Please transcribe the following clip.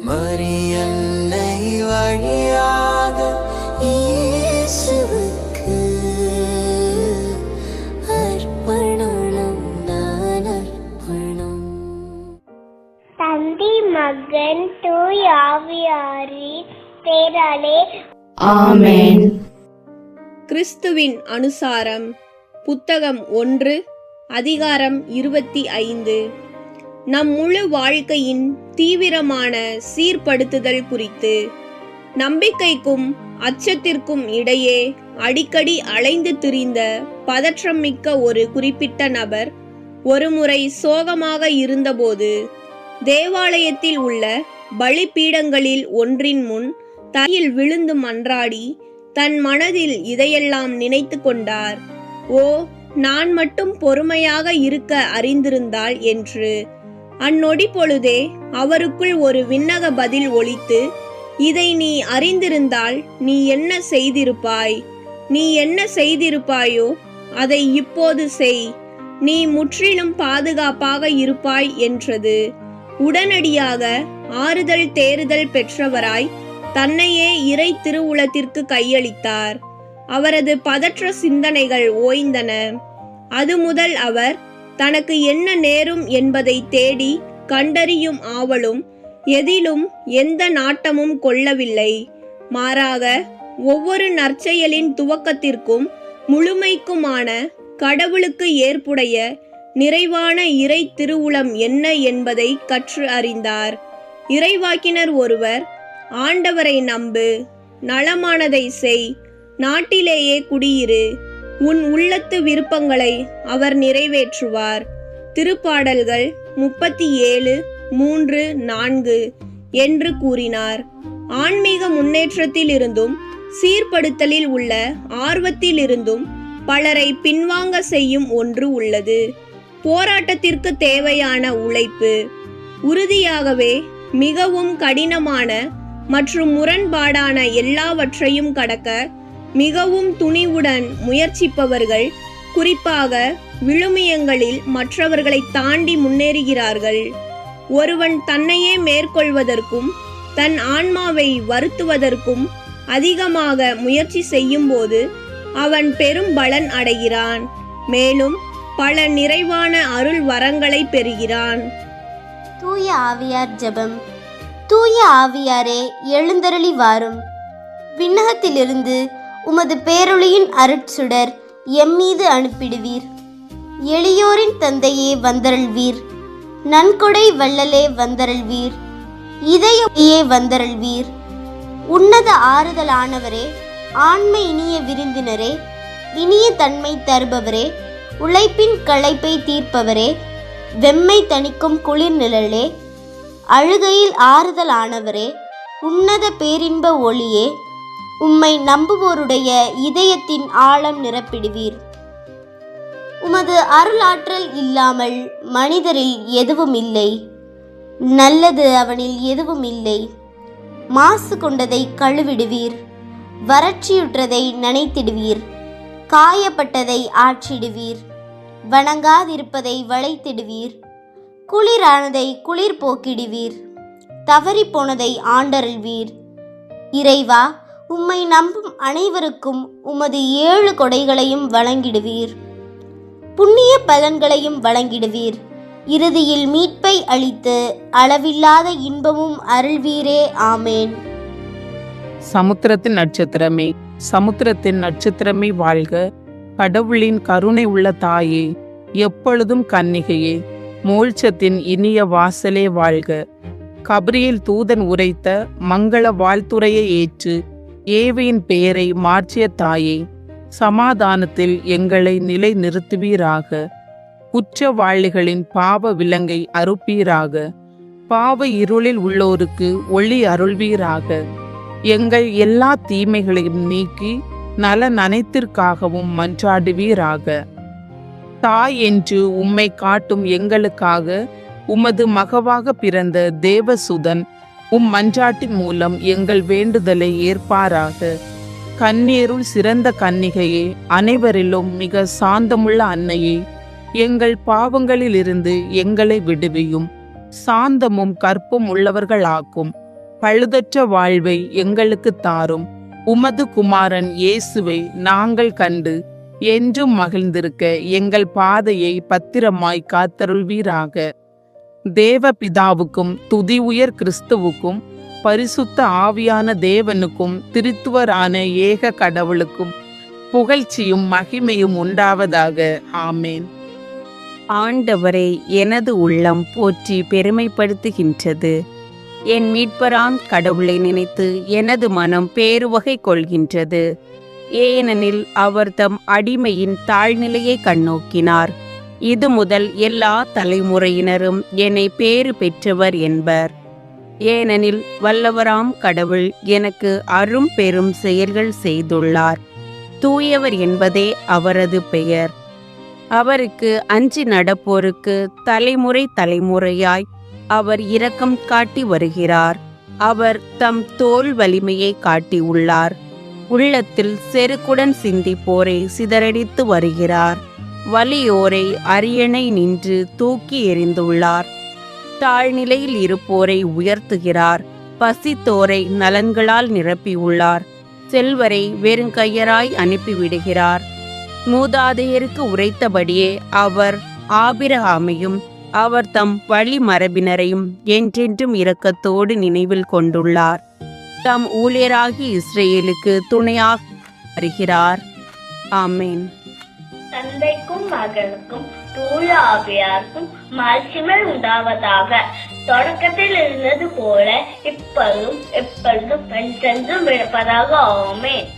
மரியன்னை வழியாக இயேசுவுக்கு அர்ப்பணம் நான் அர்ப்பணம். தந்தை மகன் தூய ஆவியாரின் பெயராலே ஆமென். கிறிஸ்துவின் அனுசாரம் புத்தகம் 1 அதிகாரம் 25. நம் முழு வாழ்க்கையின் தீவிரமான சீர்படுத்துதல் குறித்து. நம்பிக்கைக்கும் அச்சத்திற்கும் இடையே அடிக்கடி அலைந்து திரிந்த பதற்றம் மிக்க ஒரு குறிப்பிட்ட நபர் ஒருமுறை சோகமாக இருந்தபோது தேவாலயத்தில் உள்ள பலிபீடங்களில் ஒன்றின் முன் தரையில் விழுந்து மன்றாடி தன் மனதில் இதையெல்லாம் நினைத்து கொண்டார். ஓ, நான் மட்டும் பொறுமையாக இருக்க அறிந்திருந்தால் என்று. அந்நொடி பொழுதே அவருக்குள் ஒரு விண்ணக பதில் ஒலித்து, இதை நீ அறிந்திருந்தால் நீ என்ன செய்திருப்பாய்? நீ என்ன செய்திருப்பாயோ அதை இப்போது செய். நீ முற்றிலும் பாதுகாப்பாக இருப்பாய் என்றது. உடனடியாக ஆறுதல் தேறுதல் பெற்றவராய் தன்னையே இறை திருவுளத்திற்கு கையளித்தார். அவரது பதற்ற சிந்தனைகள் ஓய்ந்தன. அது முதல் அவர் தனக்கு என்ன நேரும் என்பதை தேடி கண்டறியும் ஆவலும் எதிலும் எந்த நாட்டமும் கொள்ளவில்லை. மாறாக ஒவ்வொரு நற்செயலின் துவக்கத்திற்கும் முழுமைக்குமான கடவுளுக்கு ஏற்புடைய நிறைவான இறை திருவுளம் என்ன என்பதை கற்று அறிந்தார். இறைவாக்கினர் ஒருவர், ஆண்டவரை நம்பு, நலமானதை செய், நாட்டிலேயே குடியிரு, உன் உள்ளத்து விருப்பங்களை அவர் நிறைவேற்றுவார். திருப்பாடல்கள் 37:3-4 என்று கூறினார். ஆன்மீக முன்னேற்றத்தில் இருந்தும் சீர்படுத்தலில் உள்ள ஆர்வத்தில் இருந்தும் பலரை பின்வாங்க செய்யும் ஒன்று உள்ளது. போராட்டத்திற்கு தேவையான உழைப்பு. உறுதியாகவே மிகவும் கடினமான மற்றும் முரண்பாடான எல்லாவற்றையும் கடக்க மிகவும் துணிவுடன் முயற்சிப்பவர்கள் குறிப்பாக விழுமியங்களில் மற்றவர்களை தாண்டி முன்னேறுகிறார்கள். ஒருவன் தன்னையே மேற்கொள்வதற்கும் தன் ஆன்மாவை வருத்துவதற்கும் அதிகமாக முயற்சி செய்யும் போது அவன் பெரும் பலன் அடைகிறான். மேலும் பல நிறைவான அருள் வரங்களை பெறுகிறான். தூய ஆவியார் ஜெபம். தூய ஆவியாரே, எழுந்தருளி வாரும். விண்ணகத்திலிருந்து உமது பேரொளியின் அருட்சுடர் எம்மீது அனுப்பிடுவீர். எளியோரின் தந்தையே வந்தருள்வீர். நன்கொடை வள்ளலே வந்தருள்வீர். இதயே வந்தருள்வீர். உன்னத ஆறுதலானவரே, ஆண்மை இனிய விருந்தினரே, இனிய தன்மை தருபவரே, உழைப்பின் களைப்பை தீர்ப்பவரே, வெம்மை தணிக்கும் குளிர் நிழலே, அழுகையில் ஆறுதலானவரே, உன்னத பேரின்ப ஒளியே, உம்மை நம்புவோருடைய இதயத்தின் ஆழம் நிரப்பிடுவீர். உமது அருளாற்றல் இல்லாமல் மனிதரில் எதுவும் இல்லை. நல்லது அவனில் எதுவும் இல்லை. மாசு கொண்டதை கழுவிடுவீர். வறட்சியுற்றதை நனைத்திடுவீர். காயப்பட்டதை ஆற்றிடுவீர். வணங்காதிருப்பதை வளைத்திடுவீர். குளிரானதை குளிர் போக்கிடுவீர். தவறிப்போனதை ஆண்டருள்வீர். இறைவா, உம்மை நம்பும் அனைவருக்கும் உமது 7 கொடைகளையும் வழங்கிடுவீர். புண்ணிய பலன்களையும் வழங்கிடுவீர். இறுதியில் மீட்பை அளித்து அளவில்லாத இன்பமும் அருள்வீரே. ஆமேன். சமுத்திரத்தின் நட்சத்திரமே, சமுத்திரத்தின் நட்சத்திரமே வாழ்க. கடவுளின் கருணை உள்ள தாயே, எப்பொழுதும் கன்னிகையே, மோட்சத்தின் இனிய வாசலே வாழ்க. கபிரியேல் தூதன் உரைத்த மங்கள வாழ்த்துரையை ஏற்று ஏவையின் பெயரை மாற்றிய தாயே, சமாதானத்தில் எங்களை நிலை நிறுத்துவீராக. குற்றவாளிகளின் பாவ விலங்கை அறுப்பீராக. பாவ இருளில் உள்ளோருக்கு ஒளி அருள்வீராக. எங்கள் எல்லா தீமைகளையும் நீக்கி நலன் அனைத்திற்காகவும் மன்றாடுவீராக. தாய் என்று உம்மை காட்டும் எங்களுக்காக உமது மகவாக பிறந்த தேவசுதன் மன்றாட்டின் மூலம் எங்கள் வேண்டுதலை ஏற்பாராக. கண்ணீருள் சிறந்த கன்னிகையே, அனைவரிலும் மிக சாந்தமுள்ள அன்னையே, எங்கள் பாவங்களிலிருந்து எங்களை விடுவியும். சாந்தமும் கற்பும் உள்ளவர்களாக்கும். பழுதற்ற வாழ்வை எங்களுக்கு தாரும். உமது குமாரன் இயேசுவை நாங்கள் கண்டு என்றும் மகிழ்ந்திருக்க எங்கள் பாதையை பத்திரமாய் காத்தருள்வீராக. தேவ பிதாவுக்கும் துதி உயர் கிறிஸ்துவுக்கும் பரிசுத்த ஆவியான தேவனுக்கும் திருத்துவரான ஏக கடவுளுக்கும் புகழ்ச்சியும் மகிமையும் உண்டாவதாக. ஆமேன். ஆண்டவரை எனது உள்ளம் போற்றி பெருமைப்படுத்துகின்றது. என் மீட்பராம் கடவுளை நினைத்து எனது மனம் பேருவகை கொள்கின்றது. ஏனெனில் அவர் தம் அடிமையின் தாழ்நிலையை கண்ணோக்கினார். இது முதல் எல்லா தலைமுறையினரும் என்னை பேறு பெற்றவர் என்பர். ஏனெனில் வல்லவராம் கடவுள் எனக்கு அரும் பெரும் செயல்கள் செய்துள்ளார். தூயவர் என்பதே அவரது பெயர். அவருக்கு அஞ்சி நடப்போருக்கு தலைமுறை தலைமுறையாய் அவர் இரக்கம் காட்டி வருகிறார். அவர் தம் தோள் வலிமையை காட்டியுள்ளார். உள்ளத்தில் செருக்குடன் சிந்திப்போரை சிதறடித்து வருகிறார். வலியோரை அரியணை நின்று தூக்கி எறிந்துள்ளார். தாழ்நிலையில் இருப்போரை உயர்த்துகிறார். பசித்தோரை நலன்களால் நிரப்பியுள்ளார். செல்வரை வெறுங்கையராய் அனுப்பிவிடுகிறார். மூதாதையருக்கு உரைத்தபடியே அவர் ஆபிரகாமையும் அவர் தம் வழி மரபினரையும் என்றென்றும் இரக்கத்தோடு நினைவில் கொண்டுள்ளார். தம் ஊழியராகி இஸ்ரேலுக்கு துணையாக வருகிறார். ஆமேன். தந்தைக்கும் மகனுக்கும் தூய ஆவியாருக்கும் மாட்சிமை உண்டாவதாக. தொடக்கத்தில் இருந்தது போல இப்பொழுதும் எப்பொழுதும் என்றென்றும் இருப்பதாக. ஆமென்.